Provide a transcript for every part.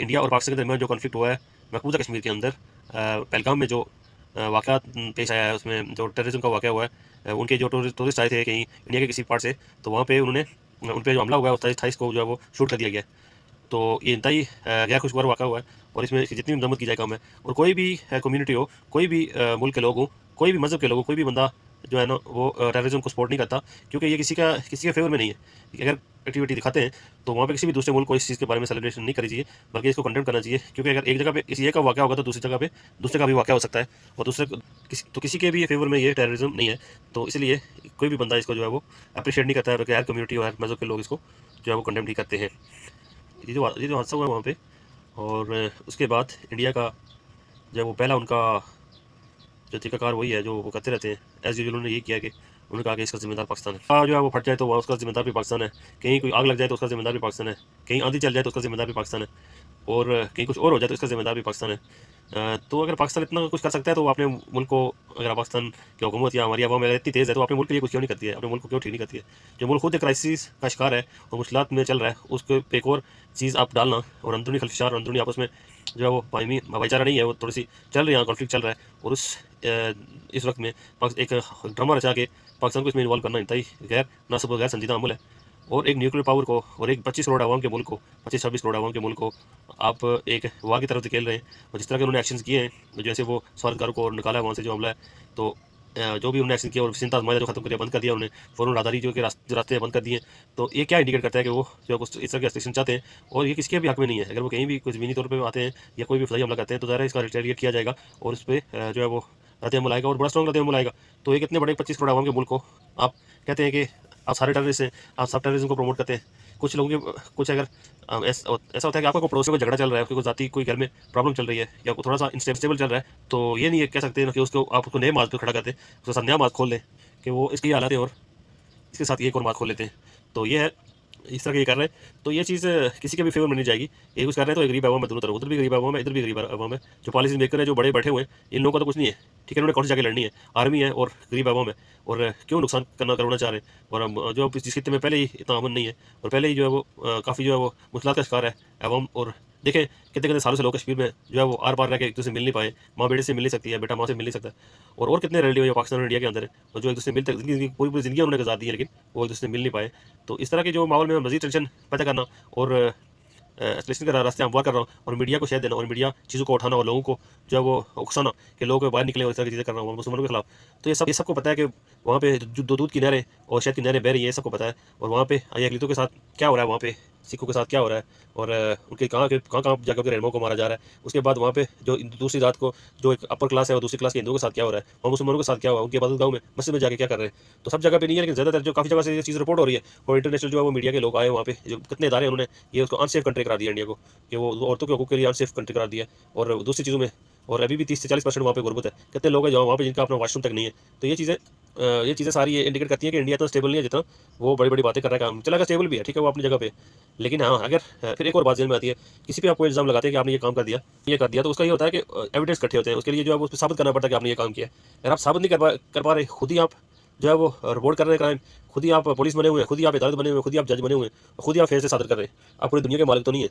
India और पाकिस्तान के दरमियान जो कॉन्फ्लिक्ट हुआ है मकबूजा कश्मीर के अंदर, पहलगाम में जो वाक़या पेश आया है, उसमें जो टेररिज्म का वाक़या हुआ है, उनके जो टूरिस्ट आए थे कहीं इंडिया के किसी पार्ट से, तो वहाँ पे उन्होंने उन पे जो हमला हुआ है 28 को जो है वो शूट कर दिया गया है। तो ये इंतहाई गैर खुशगवार वाक़ा हुआ है और इसमें जितनी भी मजम्मत की जाए कम है। और कोई भी कम्युनिटी हो, कोई भी मुल्क के लोग हों, कोई भी मज़हब के लोग हो, कोई भी बंदा जो है ना वो टेररिज्म को सपोर्ट नहीं करता, क्योंकि ये किसी के फेवर में नहीं है। कि अगर एक्टिविटी दिखाते हैं तो वहाँ पे किसी भी दूसरे मुल्क को इस चीज़ के बारे में सेलिब्रेशन नहीं करनी चाहिए, बल्कि इसको कंडेम करना चाहिए। क्योंकि अगर एक जगह पे किसी एक का वाक़या होगा तो दूसरी जगह पे दूसरे का भी वाक़या हो सकता है, और किसी के भी फेवर में ये टेररिज्म नहीं है। तो इसलिए कोई भी बंदा इसको जो है वो अप्रिशिएट नहीं करता है, बल्कि हर कम्युनिटी और हर मज़हब के लोग इसको जो है वो कंडेम नहीं करते हैं। ये जो हादसा हुआ वहाँ पे, और उसके बाद इंडिया का जब वो पहला उनका जो तरीकाकार वही है जो वो करते रहते हैं एज यूजुअल, उन्होंने ये किया कि उन्होंने कहा कि इसका जिम्मेदार पाकिस्तान है। जो है वो फट जाए तो वहाँ उसका जिम्मेदार भी पाकिस्तान है, कहीं कोई आग लग जाए तो उसका जिम्मेदार भी पाकिस्तान है, कहीं आंधी चल जाए तो उसका जिम्मेदार भी पाकिस्तान है, और कहीं कुछ और हो जाए तो इसका जिम्मेदार भी पाकिस्तान है। तो अगर पाकिस्तान इतना कुछ कर सकता है तो अपने मुल्क को, अगर पाकिस्तान की हुकूमत या हमारी आवाम इतनी तेज़ है तो अपने मुल्क के लिए कुछ क्यों नहीं करती है, अपने मुल्क को क्यों ठीक नहीं करती है। जो मुल्क खुद एक क्राइसिस का शिकार है और मुश्किलात में चल रहा है, उसको एक और चीज़ आप डालना, और अंदरूनी खलफशार, अंदरूनी आपस में जो है वो भाईचारा नहीं है, वो थोड़ी सी चल रही है, कॉन्फ्लिक्ट चल रहा है, और इस वक्त में एक ड्रामा रचा के पाकिस्तान को इसमें इन्वॉल्व करना इंतहाई गैर नासब गैर संजीदा अमल है। और एक न्यूक्लियर पावर को और एक 25 करोड़ आवाम के मुल्क को, 25-26 करोड़ आवाम के मुल्क को आप एक वार की तरफ धकेल रहे हैं। और जिस तरह के उन्होंने एक्शंस किए हैं, जैसे वो स्वार्थगारों को निकाला है वहाँ से जो हमला है, तो जो भी उन्होंने एक्शन किया और सिंता आजमाया जो खत्म कर दिया, बंद कर दिया उन्होंने, फ़ौरन राहदारी जो रास्ते बंद कर दिए। तो ये क्या इंडिकेट करता है कि वो जो कुछ इस तरह के एक्शन चाहते हैं, और ये किसके भी हक में नहीं है। अगर वो कहीं भी कुछ ज़मीनी तौर पर आते हैं या कोई भी फजाई हमला करते हैं तो ज़ाहिर है इसका रिटेलिएट किया जाएगा, और उस पर जो है वो रद्द-ए-अमल आएगा, और बड़ा स्ट्रॉन्ग रद्द-ए-अमल आएगा। तो एक इतने बड़े 25 करोड़ आवाम के मुल्क को आप कहते हैं कि आप सारे टेररिस्ट हैं, आप सब टेररिज्म को प्रमोट करते हैं। कुछ लोगों के कुछ अगर ऐसा होता है कि आपका कोई पड़ोसी को झगड़ा चल रहा है, कोई जाती कोई घर में प्रॉब्लम चल रही है, या थोड़ा सा इनस्टेबल चल रहा है, तो ये नहीं कह सकते कि उसको आप उसको नए मार्ग पे खड़ा कर दें, उसके साथ नया मार्ग खोल दें कि वो इसकी हालत है और इसके साथ एक और मार्ग खोल लेते हैं। तो ये है, इस तरह के ये कर रहे हैं, तो ये चीज़ किसी के भी फेवर में नहीं जाएगी। ये कुछ कर रहे हैं तो गरीब आवाम है, दोनों तरफ, उधर भी गरीब आवाम है, इधर भी गरीब आवाम है। जो पॉलिसी मेकर है, जो बड़े बैठे हुए हैं, इन लोगों का तो कुछ नहीं है, ठीक है, उन्होंने कौन सी जाके लड़नी है, आर्मी है और गरीब आवाम है, और क्यों नुकसान करना चाह रहे हैं। और हम जो जिस खित्ते में पहले ही इतना अमन नहीं है, और पहले ही जो है वो काफ़ी जो है वो मुश्किलात का शिकार है आवाम। और देखें कितने कितने सालों से लोग कश्मीर में जो है वो आर पार रह के एक दूसरे से मिल नहीं पाए, माँ बेटे से मिल नहीं सकती है, बेटा माँ से मिल नहीं सकता, और कितने रिलेटिव है पाकिस्तान और इंडिया के अंदर है, और जो एक दूसरे से मिलते पूरी पूरी ज़िंदगी उन्होंने गुजार दी है, लेकिन वो एक दूसरे से मिल नहीं पाए। तो इस तरह के जो माहौल में मज़ीद टेंशन पैदा करना और एस्केलेशन का रास्ते हमवार कर रहा हूँ, और मीडिया को शेयर देना, और मीडिया चीज़ों को उठाना, और लोगों को जो है वो उकसाना कि लोग बाहर निकले और इस तरह की चीज़ें कर रहा हूँ मुसलमानों के खिलाफ। तो ये सबको पता है कि वहाँ पे जो दूध की नहरें और शहद की नहरें बह रही है, ये सबको पता है। और वहाँ पे अकलीतों के साथ क्या हो रहा है, वहाँ पे सिखों के साथ क्या हो रहा है, और उनके कहाँ जगह के रहनुमाओं को मारा जा रहा है। उसके बाद वहाँ पे जो दूसरी जात को, जो एक अपर क्लास है और दूसरी क्लास के हिंदुओं के साथ क्या हो रहा है, और मुसलमानों के साथ क्या हुआ, उनके इबादतगाहों में मस्जिद में जाके क्या कर रहे हैं। तो सब जगह पे नहीं है, लेकिन ज़्यादातर जो काफ़ी जगह से ये चीज़ रिपोर्ट हो रही है, और इंटरनेशनल जो है वो मीडिया के लोग आए वहाँ पे, जो कितने इदारे उन्होंने ये उसको अनसेफ कंट्री करा दिया इंडिया को, कि वो औरतों के हकूक़ के लिए अनसेफ कंट्री करा दिया, और दूसरी चीज़ों में, और अभी भी 30 से 40% वहाँ पे गुर्बत है। कितने लोग हैं जो वहाँ पे जिनका अपना वॉशरूम तक नहीं है। तो ये चीज़ें सारी ये इंडिकेट करती हैं कि इंडिया इतना स्टेबल नहीं है जितना वो बड़ी बड़ी बातें कर रहा है। काम चला का स्टेबल भी है, ठीक है, वो अपनी जगह पे, लेकिन हाँ, अगर फिर एक और बात जेल में आती है, किसी पे आप कोई इल्ज़ाम लगाते हैं कि आपने ये काम कर दिया, ये कर दिया, तो उसका ये होता है कि एविडेंस इकट्ठे होते हैं, उसके लिए जो है वो साबित करना पड़ता है कि आपने ये काम किया है। अगर आप साबित नहीं कर पा रहे, खुद ही आप जो है वो रिपोर्ट कर रहे हैं क्राइम, खुद ही आप पुलिस बने हुए हैं, खुद ही आप अदालत बने हुए हैं, खुद ही आप जज बने हुए हैं, खुद ही आप फैसले सादर कर रहे हैं। आप पूरी दुनिया के मालिक तो नहीं है,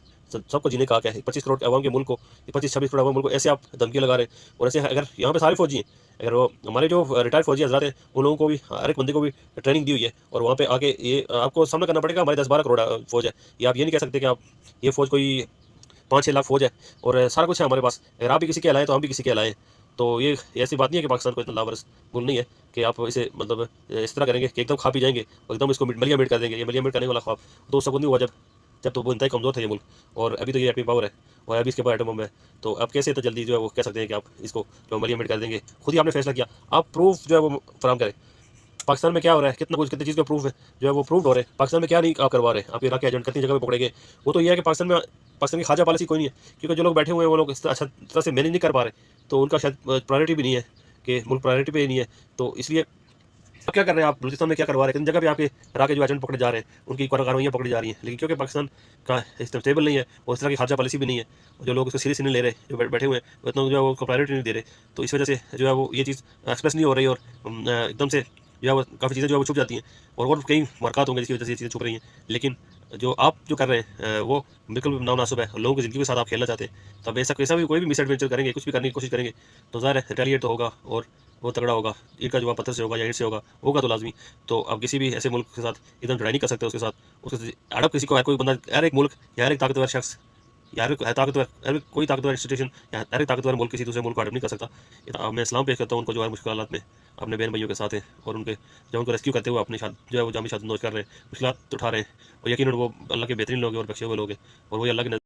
सबको जीने का हक है। 25 करोड़ आवाम के मुल्क को, 25-26 करोड़ आवाम मुल्क को ऐसे आप धमकी लगा रहे हैं। और ऐसे अगर यहाँ पे सारे फौजी हैं, अगर वो हमारे जो रिटायर्ड फौजी हजरात हैं, उन लोगों को भी, हर एक बंदे को भी ट्रेनिंग दी हुई है, और वहाँ पे आके ये आपको सामना करना पड़ेगा, हमारे 10-12 करोड़ फौज है। ये आप ये नहीं कह सकते कि आप ये फौज कोई 5-6 लाख फौज है और सारा कुछ है हमारे पास। अगर आप भी किसी के लाएँ तो हम भी किसी के लाएँ। तो ये ऐसी बात नहीं है कि पाकिस्तान को इतना लावारिस मुल्क नहीं है कि आप इसे मतलब इस तरह करेंगे कि एकदम खा पी जाएंगे और एकदम इसको मलिया मेट कर देंगे। ये मलिया मेट करने वाला ख्वाब तो उस वक्त नहीं हुआ जब तो वो इंतहाई कमज़ोर था ये मुल्क, और अभी तो ये एटमी पावर है और अभी इसके पास एटम बम है। तो अब कैसे इतना जल्दी जो है वो कह सकते हैं कि आप इसको जो मलिया मेट कर देंगे। खुद ही आपने फैसला किया, आप प्रूफ जो है वो फराम करें। पाकिस्तान में क्या हो रहा है, कितना कुछ कितनी चीज़ का प्रूफ है जो है वो प्रूफ हो रहे हैं। पाकिस्तान में क्या नहीं आप करवा रहे हैं, आप इराक के एजेंट कितनी जगह पे पकड़े गए। वो तो ये है कि पाकिस्तान की खाजा पॉलिसी कोई नहीं है, क्योंकि जो लोग बैठे हुए हैं वो लोग इस अच्छा तरह से मैनेज नहीं कर पा रहे, तो उनका शायद प्रायोरिटी भी नहीं है कि मुल्क प्रायोरिटी पे ही नहीं है। तो इसलिए अब क्या कर रहे हैं आप, बलूचिस्तान में क्या करवा रहे हैं, कितनी जगह पे आपके इराक के जो एजेंट पकड़े जा रहे हैं, उनकी कार्रवाइयाँ पकड़ी जा रही हैं। लेकिन क्योंकि पाकिस्तान का सिस्टम स्टेबल नहीं है और इस तरह की खाजा पॉलिसी भी नहीं है, जो लोग उसको सीरियस नहीं ले रहे, जो बैठे हुए हैं उतना जो है वो प्रायोरिटी नहीं दे रहे, तो इस वजह से जो है वो ये चीज़ एक्सप्रेस नहीं हो रही, और एकदम से जो है वो काफ़ी चीज़ें जो है वो छुप जाती हैं, और कई मरक़ात होंगे जिसकी वजह से ये चीज़ें छुप रही हैं। लेकिन जो आप जो कर रहे हैं वो बिल्कुल भी नामुनासिब है। लोगों की ज़िंदगी के साथ आप खेलना चाहते हैं, तो अब ऐसा कैसा भी कोई भी मिस एडवेंचर करेंगे, कुछ भी करने की कोशिश करेंगे, तो ज़ाहिर है रिटेलिएट तो होगा और वो तगड़ा होगा। ईंट का जवाब पत्थर से होगा या ईंट से होगा तो लाज़मी। तो आप किसी भी ऐसे मुल्क के साथ एकदम लड़ाई नहीं कर सकते उसके साथ। उसके अरब किसी को हर कोई बंदा, हर एक मुल्क या हर एक ताकतवर शख्स या हर है ताकतवर, हर कोई ताकतवर इंस्टीट्यूशन या हर एक ताकतवर मुल्क किसी दूसरे मुल्क को अडॉप्ट नहीं कर सकता। अब मैं इस्लाम पेश करता हूँ उनको जो है मुश्किल हालात में अपने बहन भाइयों के साथ हैं, और उनके जब उनको रेस्क्यू करते हुए अपनी जो है वो जामी शाद नोच कर रहे हैं, मुश्किल तो उठा रहे हैं, और यकीन वो अल्लाह के बेहतरीन लोग हैं और बख्शे हुए लोग हैं, और वही अल्लाह की